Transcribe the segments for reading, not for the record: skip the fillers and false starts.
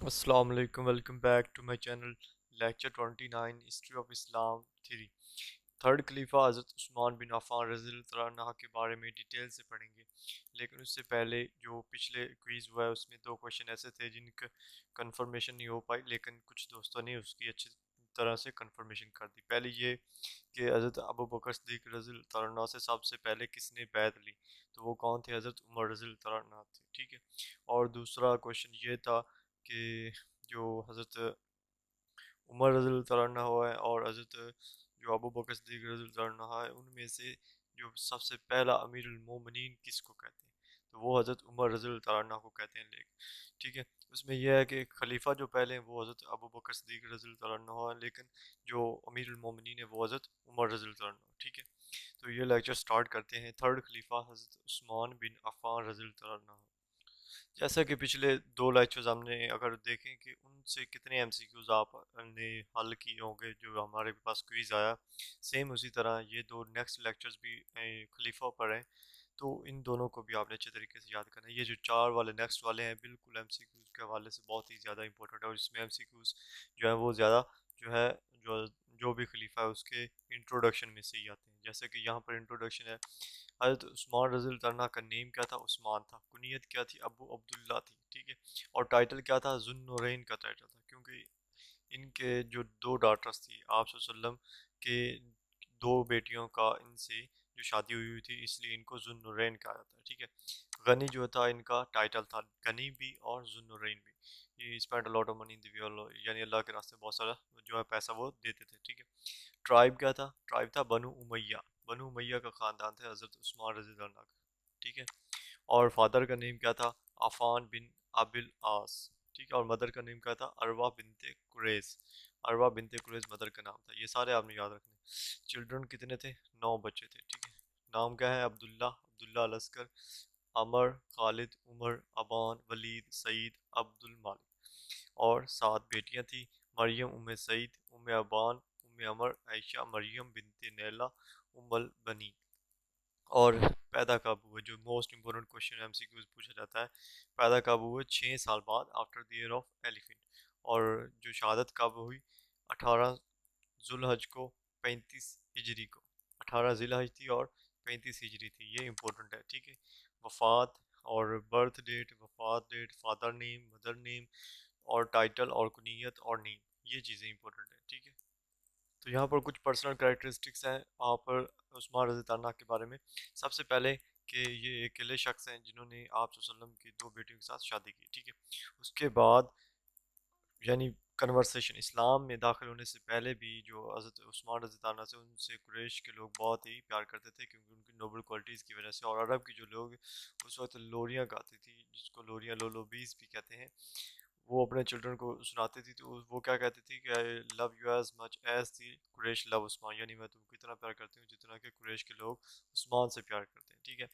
अस्सलाम वालेकुम, welcome back to my channel. Lecture 29, history of Islam three. Third खलीफा हज़रत उस्मान बिन अफ़्फ़ान रज़ियल्लाहु अन्हु के बारे में डिटेल से पढ़ेंगे, लेकिन उससे पहले जो पिछले क्विज़ हुआ है उसमें दो क्वेश्चन ऐसे थे जिनका कंफर्मेशन नहीं हो पाई, लेकिन कुछ दोस्तों ने उसकी अच्छी तरह से कंफर्मेशन कर दी। पहले ये कि हज़रत अबू बकर सिद्दीक़ रज़ियल्लाहु अन्हु से सबसे पहले किसने बैत ली, तो वो कौन थे? हज़रत उमर रज़ियल्लाहु अन्हु थे। ठीक है। और दूसरा क्वेश्चन ये था कि जो हज़रत उमर रज़ियल्लाहु अन्हु है और हज़रत जो अबू बकर सिद्दीक़ रज़ियल्लाहु अन्हु है, उनमें से जो सबसे पहला अमीरुल मोमिनीन किसको कहते हैं? तो वो हज़रत उमर रज़ियल्लाहु अन्हु को कहते हैं। ठीक है। उसमें यह है कि खलीफा जो पहले हैं वो हज़रत अबू बकर सिद्दीक़ रज़ियल्लाहु अन्हु है, लेकिन जो अमीरुल मोमिनीन है वो हज़रत उमर रज़ियल्लाहु अन्हु। ठीक है। तो ये लेक्चर स्टार्ट करते हैं। थर्ड खलीफा हज़रत उस्मान बिन अफ़्फ़ान रज़ियल्लाहु अन्हु। जैसा कि पिछले दो लेक्चर्स हमने अगर देखें कि उनसे कितने एमसीक्यूज आपने हल किए होंगे जो हमारे पास क्विज आया, सेम उसी तरह ये दो नेक्स्ट लेक्चर्स भी खलीफा पर हैं। तो इन दोनों को भी आपने अच्छे तरीके से याद करना है। ये जो चार वाले नेक्स्ट वाले हैं बिल्कुल एमसीक्यूज के हवाले से बहुत ही ज़्यादा इंपॉर्टेंट है, और इसमें एमसीक्यूज जो है वो ज़्यादा जो है जो जो भी खलीफा है उसके इंट्रोडक्शन में से ही आते हैं। जैसे कि यहाँ पर इंट्रोडक्शन है, हज़रत उस्मान रज़ियल्लाहु अन्हु का नेम क्या था? उस्मान था। कुनियत क्या थी? अबू अब्दुल्ला थी। ठीक है। और टाइटल क्या था? ज़ुन्नुरैन का टाइटल था, क्योंकि इनके जो दो डॉटर्स थी आप सल्लम के दो बेटियों का इनसे जो शादी हुई हुई थी, इसलिए इनको ज़ुन्नुरैन कहा जाता है। ठीक है। गनी जो था इनका टाइटल था, गनी भी और ज़ुन्नुरैन भी। ये spend a lot of money in the, यानी अल्लाह के रास्ते में बहुत सारा जो है पैसा वो देते थे। ठीक है। ट्राइब क्या था? ट्राइब था बनु उमैया। बनु उमैया का ख़ानदान था हज़रत उस्मान रज़ियल्लाहु अन्हु का। ठीक है। और फादर का नेम क्या था? आफ़ान बिन अबिल आस। ठीक है। और मदर का नेम क्या था? अरवा बिनते कुरैश। अरवा बिनते कुरैश मदर का नाम था। ये सारे आपने याद रखने। चिल्ड्रन कितने थे? 9 बच्चे थे। ठीक है। नाम क्या है? अब्दुल्ला, अब्दुल्ला अलस्कर, अमर, खालिद, उमर, अबान, वलीद, सईद, अब्दुल मालिक। और 7 बेटियां थी, मरियम, उम्मे सईद, उम्मे अबान, उम्मे अमर, आयशा, मरियम बिनते नैला, उम्मल बनी। और पैदा कब हुए? जो मोस्ट इम्पोर्टेंट क्वेश्चन एमसीक्यूज पूछा जाता है। पैदा कब हुए? 6 साल बाद, after the year of elephant. और जो शहादत कब हुई? 18 जुलहज को, 35 हिजरी को। 18 जिलहज थी और 35 हिजरी थी। ये इंपॉर्टेंट है। ठीक है। वफात और बर्थ डेट, वफात date, father name, mother name, और टाइटल और कुनीयत और नेम, ये चीज़ें इंपॉर्टेंट है। ठीक है। तो यहाँ पर कुछ पर्सनल कैरेक्टरिस्टिक्स हैं वहाँ पर उस्मान रज़ी अल्लाह अन्हु के बारे में। सबसे पहले कि ये अकेले शख्स हैं जिन्होंने आप वसल्लम की दो बेटियों के साथ शादी की। ठीक है। उसके बाद यानी कन्वर्सेशन, इस्लाम में दाखिल होने से पहले भी जो हज़रत उस्मान रज़ी अल्लाह अन्हु से उनसे कुरैश के लोग बहुत ही प्यार करते थे, क्योंकि उनकी नोबल क्वालिटीज़ की वजह से। और अरब की जो लोग उस वक्त लोरियाँ गाती थी, जिसको लोरियाँ लोलोबीज़ भी कहते हैं, वो अपने चिल्ड्रन को सुनाती थी। तो वो क्या कहती थी कि I love you as much as the Quraysh love Usman, यानी मैं तुमको इतना प्यार करती हूँ जितना कि कुरैश के लोग उस्मान से प्यार करते हैं। ठीक है।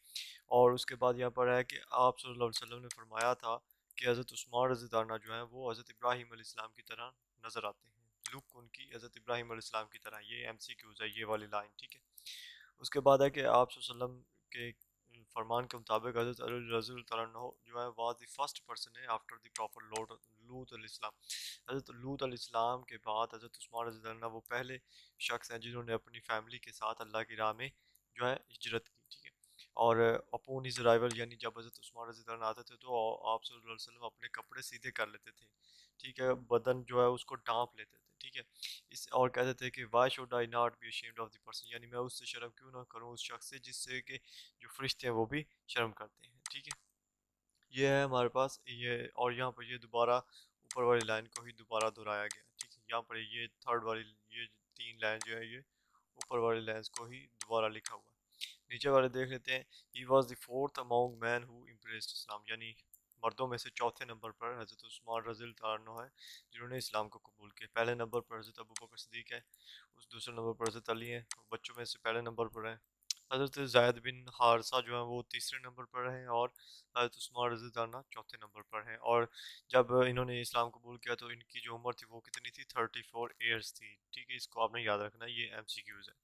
और उसके बाद यहाँ पर है कि आप सल्लल्लाहु अलैहि वसल्लम ने फरमाया था कि हज़रत उस्मान रज़ी अल्लाह अन्हु जो है वो हज़रत इब्राहीम अलैहिस्सलाम की तरह नज़र आते हैं। लुक उनकी हज़रत इब्राहीम अलैहिस्सलाम की तरह। ये एमसीक्यूज़ है ये वाली लाइन। ठीक है। उसके बाद है कि आप सल्लल्लाहु अलैहि वसल्लम के फरमान के मुताबिक हज़रत अली रज़ी अल्लाह अन्हु जो है वाज द फर्स्ट पर्सन है आफ्टर द प्रॉफिट लॉर्ड लूत अलैहिस्सलाम। हज़रत लूत अलैहिस्सलाम के बाद हज़रत उस्मान रज़ी अल्लाह अन्हु वो पहले शख्स हैं जिन्होंने अपनी फैमिली के साथ अल्लाह की राह में जो है हिजरत की। ठीक है। और अपोन हिज अराइवल, यानी जब हज़रत उस्मान रज़ी अल्लाह अन्हु आते थे तो आप सल्लल्लाहु अलैहि वसल्लम अपने कपड़े सीधे कर लेते थे। ठीक है। बदन जो है उसको ढांप लेते थे। ठीक है। इस और कहते थे कि why should I not be ashamed of the person, यानी मैं उससे शर्म क्यों ना करूं उस शख्स से जिससे कि जो फरिश्ते हैं वो भी शर्म करते हैं। ठीक है। ये है हमारे पास ये। और यहाँ पर ये दोबारा ऊपर वाली लाइन को ही दोबारा दोहराया गया। ठीक है। यहाँ पर ये थर्ड वाली ये 3 लाइन जो है ये ऊपर वाली लाइन्स को ही दोबारा लिखा हुआ है। नीचे वाले देख लेते हैं। He was the fourth among man who impressed Islam, यानी मर्दों में से चौथे नंबर पर हज़रत उस्मान रज़ी अल्लाह अन्हु है जिन्होंने इस्लाम को कबूल किया। पहले नंबर पर हज़रत अबू बकर सिद्दीक़ है, उस दूसरे नंबर पर हज़रत अली है, बच्चों में से पहले नंबर पर है। हज़रत ज़ैद बिन हारसा जो है वो तीसरे नंबर पर हैं, और हज़रत उस्मान रज़ी अल्लाह अन्हु चौथे नंबर पर हैं। और जब इन्होंने इस्लाम कबूल किया तो इनकी जो उम्र थी वो कितनी थी? 34 ईयर्स थी। ठीक है। इसको आपने याद रखना, ये एमसीक्यूज़ है।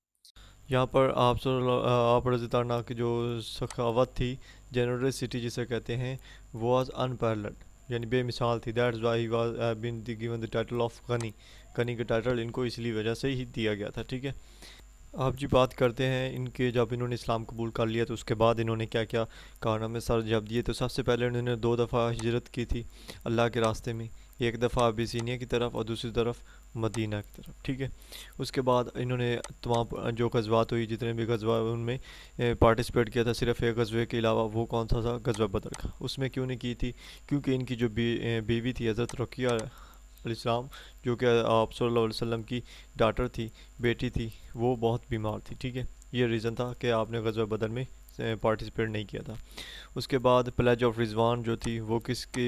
यहाँ पर आप रज़ी अल्लाह अन्हु की जो सखावत थी, जेनरसिटी जिसे कहते हैं, वाज अनपैरेलल्ड। यानी बेमिसाल थी। That's why he was been given the title of Ghani. Ghani का टाइटल इनको इसलिए वजह से ही दिया गया था, ठीक है। आप जी बात करते हैं इनके, जब इन्होंने इस्लाम कबूल कर लिया तो उसके बाद इन्होंने क्या क्या कारनामे सर जब दिए। तो सबसे पहले इन्होंने 2 दफ़ा हिजरत की थी अल्लाह के रास्ते में। एक दफ़ा अबिसिनिया की तरफ और दूसरी तरफ मदीना की तरफ, ठीक है। उसके बाद इन्होंने तमाम जो गज़वात हुई, जितने भी गज़वा उनमें पार्टिसिपेट किया था, सिर्फ एक गज़वे के अलावा। वो कौन सा था? गज़वा बदर का। उसमें क्यों नहीं की थी? क्योंकि इनकी जो बीवी थी हज़रत रुकिया अलैहिस्सलाम, जो कि आप सल्लल्लाहु अलैहि वसल्लम की डॉटर थी, बेटी थी, वो बहुत बीमार थी, ठीक है। ये रीज़न था कि आपने ग़ज़वा बदर में पार्टिसिपेट नहीं किया था। उसके बाद प्लेज ऑफ रिजवान जो थी वो किसकी,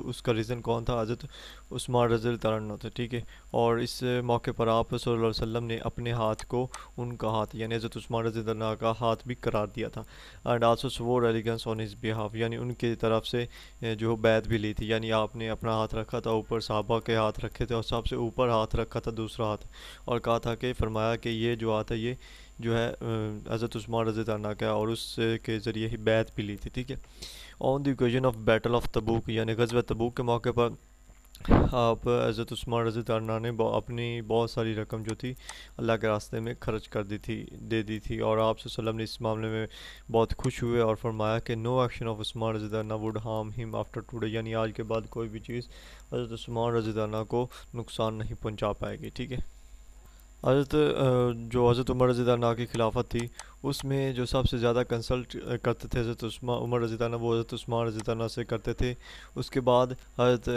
उसका रीज़न कौन था? हज़रत उस्मान रज़ी अल्लाह अन्हु थे, ठीक है। और इस मौके पर आप सल्लल्लाहु अलैहि वसल्लम ने अपने हाथ को उनका हाथ यानी हज़रत उस्मान रज़ी अल्लाह अन्हु का हाथ भी करार दिया था। And also swore allegiance on his behalf, यानी उनके तरफ से जो बैत भी ली थी। यानी आपने अपना हाथ रखा था ऊपर, साहबा के हाथ रखे थे और सबसे ऊपर हाथ रखा था दूसरा हाथ, और कहा था कि फरमाया कि ये जो हाथ है ये जो है हज़रत उस्मान रज़ी अल्लाह अन्हु का, और उसके ज़रिए ही बैत भी ली थी, ठीक है। On the occasion of battle of तबूक, यानी ग़ज़वा तबूक के मौके पर आप हज़रत उस्मान रज़ी अल्लाह अन्हु ने अपनी बहुत सारी रकम जो थी अल्लाह के रास्ते में खर्च कर दी थी, दे दी थी। और आप सल्लल्लाहु अलैहि वसल्लम ने इस मामले में बहुत खुश हुए और फरमाया कि नो एक्शन ऑफ उस्मान रज़ी अल्लाह अन्हु would harm him after today, यानी आज के बाद कोई भी चीज़ हज़रत उस्मान रज़ी अल्लाह अन्हु को नुकसान नहीं पहुँचा पाएगी, ठीक है। जो हज़रत उमर रज़ी अल्लाह अन्हु की खिलाफत थी, उसमें जो सबसे ज़्यादा कंसल्ट करते थे हज़रत उमर रज़ी अल्लाह अन्हु, वो हज़रत उस्मान रज़ी अल्लाह अन्हु से करते थे। उसके बाद हज़रत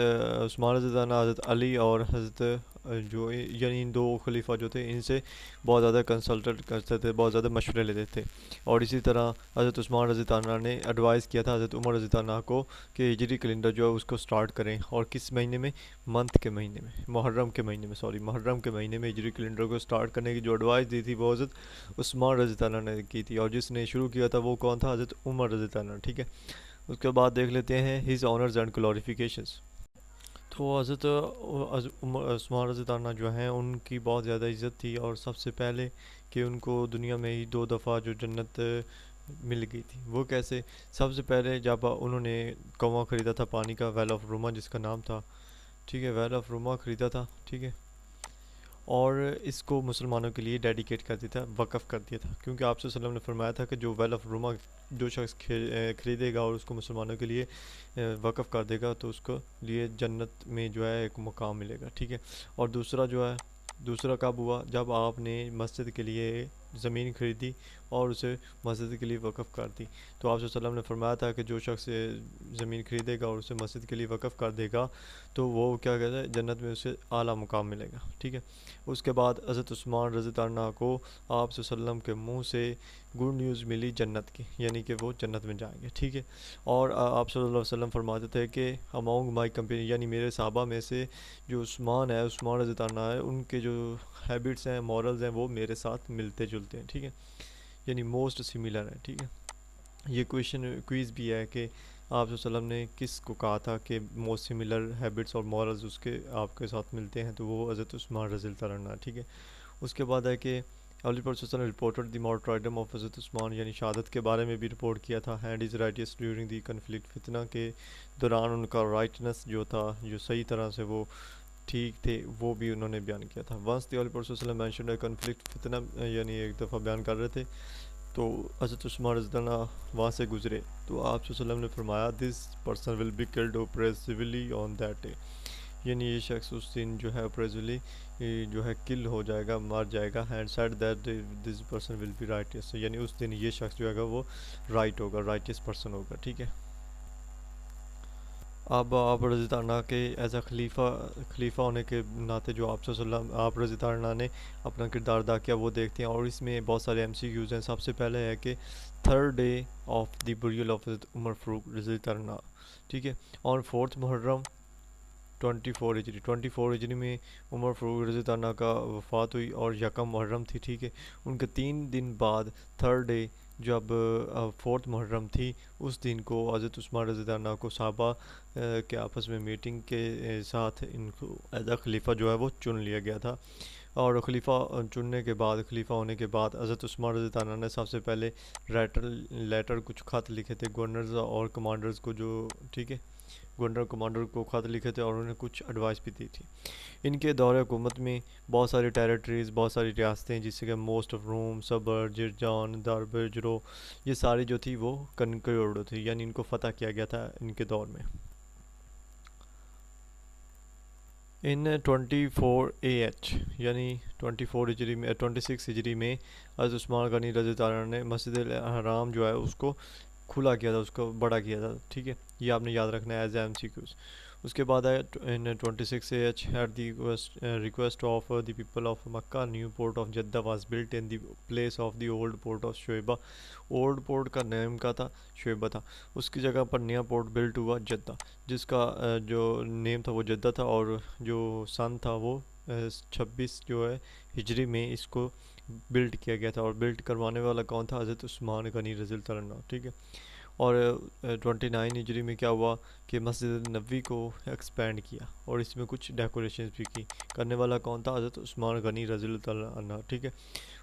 उस्मान रज़ी अल्लाह अन्हु, हज़रत अली और हज़रत जो यानी इन दो खलीफा जो थे, इनसे बहुत ज़्यादा कंसल्टेट करते थे, बहुत ज़्यादा मशवरे लेते थे। और इसी तरह हज़रत उस्मान रज़ी अल्लाह अन्हु ने एडवाइस किया था हज़रत उमर रज़ी अल्लाह अन्हु को कि हिजरी कैलेंडर जो है उसको स्टार्ट करें, और किस महीने में? मंथ के महीने में, मुहर्रम के महीने में, सॉरी मुहर्रम के महीने में हिजरी कैलेंडर को स्टार्ट करने की जो एडवाइस दी थी वो हज़रत उस्मान रज़ी अल्लाह अन्हु ने की थी। और जिसने शुरू किया था वो कौन था? हज़रत उमर रज़ी अल्लाह अन्हु, ठीक है। उसके बाद देख लेते हैं हिज ऑनर्स एंड ग्लोरिफिकेशंस। तो हज़रत उस्मान रज़ी अल्लाह अन्हु जो हैं उनकी बहुत ज़्यादा इज़्ज़त थी, और सबसे पहले कि उनको दुनिया में ही 2 दफ़ा जो जन्नत मिल गई थी। वो कैसे? सबसे पहले जब उन्होंने कुआं ख़रीदा था पानी का, वेल ऑफ रुमा जिसका नाम था, ठीक है, वेल ऑफ रुमा ख़रीदा था, ठीक है। और इसको मुसलमानों के लिए डेडिकेट कर दिया था, वक़फ़ कर दिया था, क्योंकि आप सल्लल्लाहु अलैहि वसल्लम ने फरमाया था कि जो वेल ऑफ रुमा जो शख्स ख़रीदेगा और उसको मुसलमानों के लिए वक़फ़ कर देगा तो उसको लिए जन्नत में जो है एक मुकाम मिलेगा, ठीक है। और दूसरा जो है, दूसरा कब हुआ? जब आपने मस्जिद के लिए ज़मीन ख़रीदी और उसे मस्जिद के लिए वक़फ़ कर दी। तो आप सल्लल्लाहु अलैहि वसल्लम ने फरमाया था कि जो शख्स ज़मीन ख़रीदेगा और उसे मस्जिद के लिए वक़फ़ कर देगा तो वो क्या कहता है, जन्नत में उसे आला मुकाम मिलेगा, ठीक है। उसके बाद हज़रत उस्मान रज़ी अल्लाह अन्हु को आप सल्लल्लाहु अलैहि वसल्लम के मुँह से गुड न्यूज़ मिली जन्नत की, यानी कि वो जन्नत में जाएंगे, ठीक है। और आप सल्लल्लाहु अलैहि वसल्लम फरमाते थे कि अमॉन्ग माई कंपनी, यानी मेरे सहाबा में से जो उस्मान है, उस्मान रज़ी अल्लाह अन्हु है, उनके जो हैबिट्स हैं, मॉरल्स हैं, वो मेरे साथ मिलते जुलते हैं, ठीक है, यानी मोस्ट सिमिलर है, ठीक है। ये क्विज़ भी है कि आप वसल्लम ने किस को कहा था कि मोस्ट सिमिलर हैबिट्स और मॉरल्स उसके आपके साथ मिलते हैं, तो वो हज़रत उस्मान रज़ी अल्लाह अन्हु है, ठीक है। उसके बाद है कि अली प्रॉफेसर ने रिपोर्टेड द मार्टरडम ऑफ हज़रत उस्मान, यानी शहादत के बारे में भी रिपोर्ट किया था। Hand is righteous during the conflict, फितना के दौरान उनका राइटनेस जो था, जो सही तरह से वो ठीक थे, वो भी उन्होंने बयान किया था। Once the holy prophet mention है कन्फ्लिक्ट, फितना यानी एक दफ़ा बयान कर रहे थे तो हज़रत उस्मान रज़ी अल्लाह अन्हु वहाँ से गुज़रे, तो आप वसल्लम ने फरमाया this person will be killed oppressively on that day, यानी ये शख्स उस दिन जो है ऑपरेसिवली जो है किल हो जाएगा, मार जाएगा। And said that this person will B righteous, यानी उस दिन ये शख्स जो है वो राइट होगा, राइटियस पर्सन होगा, ठीक है। अब आप रज़ी अल्लाह के एज अ खलीफा होने के नाते जो आप रज़ी अल्लाह ने अपना किरदार अदा किया वो देखते हैं, और इसमें बहुत सारे MCQs हैं। सबसे पहले है कि third day of the burial of Umar Farooq रज़ी अल्लाह, ठीक है, और 4 मुहर्रम 24 हिजरी में उमर फ़ारूक रज़ी अल्लाह का वफ़ात हुई, और यकम मुहर्रम थी, ठीक है। उनके 3 दिन बाद थर्ड डे जब 4 मुहर्रम थी, उस दिन को हज़रत उस्मान रज़ी अल्लाह को सहाबा के आपस में मीटिंग के साथ इनको एज अ खलीफा जो है वो चुन लिया गया था। और खलीफा चुनने के बाद, खलीफा होने के बाद हज़रत उस्मान रज़ी अल्लाह अन्हु ने सबसे पहले लेटर कुछ खत लिखे थे गवर्नर्स और कमांडर्स को, जो ठीक है गवर्नर कमांडर को खत लिखे थे और उन्हें कुछ एडवाइस भी दी थी। इनके दौरे हुकूमत में बहुत सारी टेरिटरीज़, बहुत सारी रियासतें, जिससे कि मोस्ट ऑफ रूम, सबर, जिरजान, दारबजरो, ये सारी जो थी वो कनक्योर्ड थी, यानी इनको फ़तह किया गया था इनके दौर में। इन 24 AH यानी 24 हिजरी में 26 हिजरी में हज़रत उस्मान गनी रज़ी अल्लाह अन्हु ने मस्जिद अल हराम जो है उसको खुला किया था, उसको बड़ा किया था, ठीक है, ये आपने याद रखना है एज MCQs। उसके बाद है in 26 AH at the request of the people of Mecca new port of Jeddah was built in the place of the old port of Shoaiba. Old port का नेम का था शोएबा था, उसकी जगह पर नया पोर्ट बिल्ट हुआ जद्दा, जिसका जो नेम था वो जद्दा था, और जो सन था वो 26 जो है हिजरी में इसको बिल्ड किया गया था। और बिल्ड करवाने वाला कौन था? हज़रत उस्मान गनी रज़ी अल्लाह अन्हु, ठीक है। और 29 हिजरी में क्या हुआ कि मस्जिद नबवी को एक्सपेंड किया और इसमें कुछ डेकोरेशन भी की। करने वाला कौन था? हज़रत उस्मान गनी रज़ी अल्लाह अन्हु, ठीक है।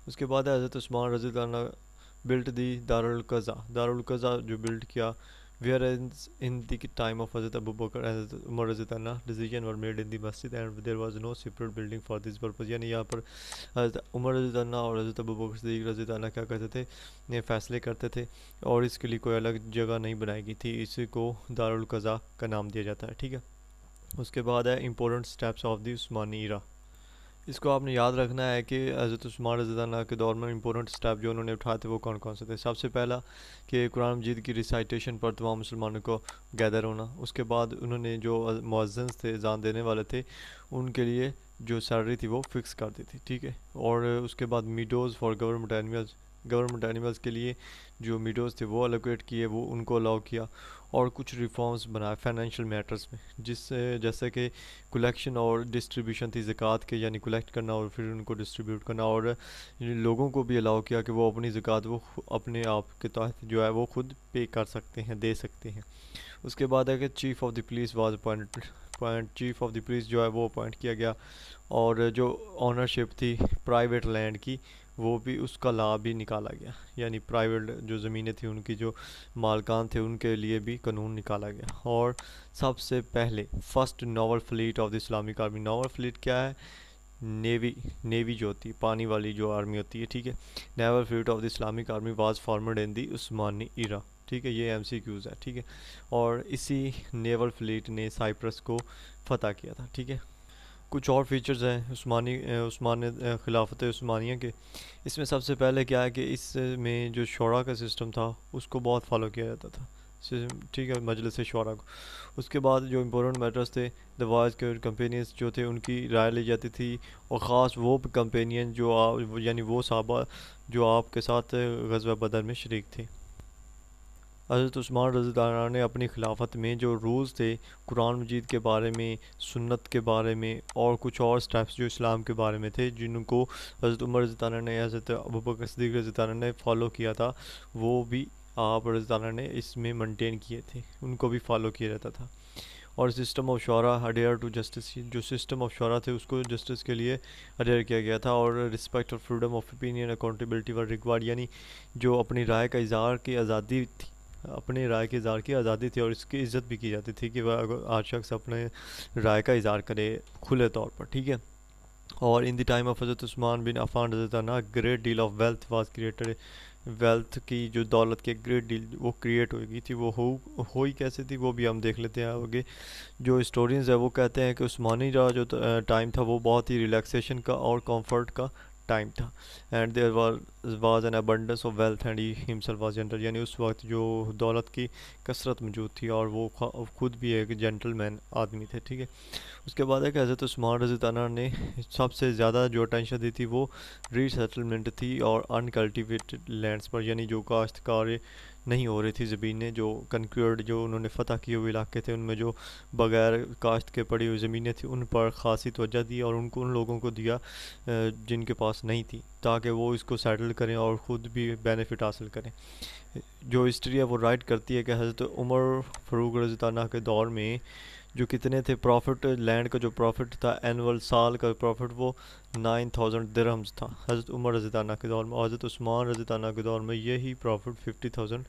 उसके बाद है हज़रत उस्मान रज़ी अल्लाह अन्हु बिल्ट दी दारुल क़ज़ा, दारुल क़ज़ा जो बिल्ड किया। Where in the time of हज़रत अबू बकर एंड उमर रज़ी अल्लाह अन्हु decision were made in the मस्जिद and there was no separate building for this purpose, यानी यहाँ पर हज़रत उमर रज़ी अल्लाह अन्हु और हज़रत अबू बकर सिद्दीक़ रज़ी अल्लाह अन्हु क्या करते थे, ये फैसले करते थे और इसके लिए कोई अलग जगह नहीं बनाई गई थी, इसी को दारुल क़ज़ा का नाम दिया जाता है, ठीक है। उसके बाद है important steps of the Usmani इरा। इसको आपने याद रखना है कि हज़रत उस्मान रज़ी अल्लाह अन्हु के दौर में इंपॉर्टेंट स्टेप जो उन्होंने उठाए थे वो कौन कौन से थे। सबसे पहला कि कुरान मजीद की रिसाइटेशन पर तमाम मुसलमानों को गैदर होना। उसके बाद उन्होंने जो मुअज्जिन थे, अज़ान देने वाले थे, उनके लिए जो सैलरी थी वो फिक्स कर दी थी, ठीक है। और उसके बाद मीडोज़ फॉर गवर्नमेंट एनिमल्स के लिए जो मीडोज़ थे वो एलोकेट किए, वो उनको अलाउ किया। और कुछ रिफॉर्म्स बनाए फाइनेंशियल मैटर्स में, जिससे जैसे कि कलेक्शन और डिस्ट्रीब्यूशन थी ज़कात के, यानी कलेक्ट करना और फिर उनको डिस्ट्रीब्यूट करना। और लोगों को भी अलाउ किया कि वो अपनी ज़कात वो अपने आप के तहत जो है वो खुद पे कर सकते हैं, दे सकते हैं। उसके बाद है कि chief of the police was appoint chief of the police जो है वो अपॉइंट किया गया। और जो ऑनरशिप थी प्राइवेट लैंड की, वो भी उसका लाभ भी निकाला गया, यानी प्राइवेट जो ज़मीनें थी उनकी जो मालकान थे उनके लिए भी कानून निकाला गया। और सबसे पहले first novel fleet of the Islamic army, novel fleet क्या है? नेवी जो होती है, पानी वाली जो आर्मी होती है, ठीक है। Naval fleet of the Islamic army was formed in the Usmani era, ठीक है, ये MCQs है, ठीक है। और इसी नेवल फ्लीट ने साइप्रस को फतह किया था, ठीक है। कुछ और फीचर्स हैं उस्मान खिलाफत उस्मानिया के। इसमें सबसे पहले क्या है कि इसमें जो शोरा का सिस्टम था उसको बहुत फॉलो किया जाता था, ठीक है, मजलिस शोरा को। उसके बाद जो इम्पोर्टेंट मैटर्स थे, द वाइज के कंपेनियंस जो थे उनकी राय ली जाती थी। और ख़ास वो कंपेनियन जो यानी वो साहबा जो आपके साथ ग़ज़वा बदर में शरीक थे। हज़रत उस्मान रज़ी अल्लाह अन्हु ने अपनी खिलाफत में जो रूल्स थे कुरान मजीद के बारे में, सुन्नत के बारे में और कुछ और स्टेप्स जो इस्लाम के बारे में थे, जिनको हज़रत उमर रज़ी अल्लाह अन्हु ने, हज़रत अबू बकर सिद्दीक़ रज़ी अल्लाह अन्हु ने फॉलो किया था, वो भी आप रज़ी अल्लाह अन्हु ने इसमें मेंटेन किए थे, उनको भी फॉलो किया जाता था। और सिस्टम ऑफ शोरा अडेयर टू जस्टिस, जो सिस्टम ऑफ शोरा थे उसको जस्टिस के लिए अडेयर किया गया था। और रिस्पेक्ट और freedom of opinion accountability were required, यानी जो अपनी राय का इज़हार की आज़ादी थी, अपनी राय के इज़हार की आज़ादी थी और इसकी इज़्ज़त भी की जाती थी कि वह अगर आज शख्स अपने राय का इज़हार करे खुले तौर पर, ठीक है। और इन द टाइम ऑफ हज़रत उस्मान बिन अफ़ान रज़ी अल्लाह अन्हु great deal of wealth was created, wealth की जो दौलत की ग्रेट डील वो क्रिएट हो गई थी। वो हुई कैसे थी वो भी हम देख लेते हैं आगे। जो हिस्टोरियंस है वो कहते हैं कि उस्मानी जो टाइम था वो बहुत ही रिलैक्सेशन का और कंफर्ट का टाइम था। And there was an abundance of wealth and he himself was gentle, यानी उस वक्त जो दौलत की कसरत मौजूद थी और वो खुद भी एक जेंटलमैन आदमी थे, ठीक है। उसके बाद है कि हज़रत उस्मान रज़ी अल्लाह अन्हु ने सबसे ज़्यादा जो अटेंशन दी थी वो रीसेटलमेंट थी और अनकल्टिवेटेड लैंड्स पर, यानी जो काश्तकार नहीं हो रही थी ज़मीनें, जो कनक्योर्ड जो उन्होंने फ़तह किए हुए इलाके थे उनमें जो बग़ैर काश्त के पड़ी हुई ज़मीनें थी उन पर ख़ासी तवज्जो दी और उनको उन लोगों को दिया जिनके पास नहीं थी, ताकि वो इसको सेटल करें और ख़ुद भी बेनिफिट हासिल करें। जो हिस्ट्री है वो राइट करती है कि हज़रत उमर फ़ारूक रज़ी अल्लाह अन्हु के दौर में जो कितने थे प्रॉफिट, लैंड का जो प्रॉफिट था एनुअल साल का प्रॉफिट वो 9000 दिरहम्स था हज़रत उमर रज़ी अल्लाह के दौर में। और हज़रत उस्मान रज़ी अल्लाह के दौर में यही प्रॉफिट 50,000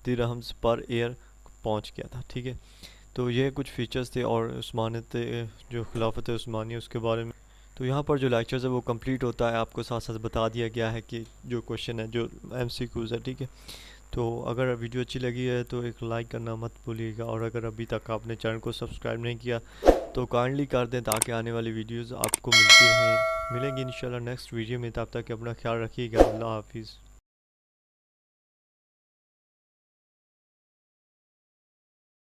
दिरहम्स पर ईयर पहुंच गया था। ठीक है, तो ये कुछ फीचर्स थे और उस्मानियत जो खिलाफत उस्मानी उसके बारे में। तो यहाँ पर जो लेक्चर्स है वो कंप्लीट होता है, आपको साथ साथ बता दिया गया है कि जो क्वेश्चन है जो MCQs है। ठीक है, तो अगर वीडियो अच्छी लगी है तो एक लाइक करना मत भूलिएगा, और अगर अभी तक आपने चैनल को सब्सक्राइब नहीं किया तो काइंडली कर दें ताकि आने वाली वीडियोस आपको मिलती रहें। मिलेंगे इंशाल्लाह नेक्स्ट वीडियो में, तब तक अपना ख्याल रखिएगा। अल्लाह हाफिज़।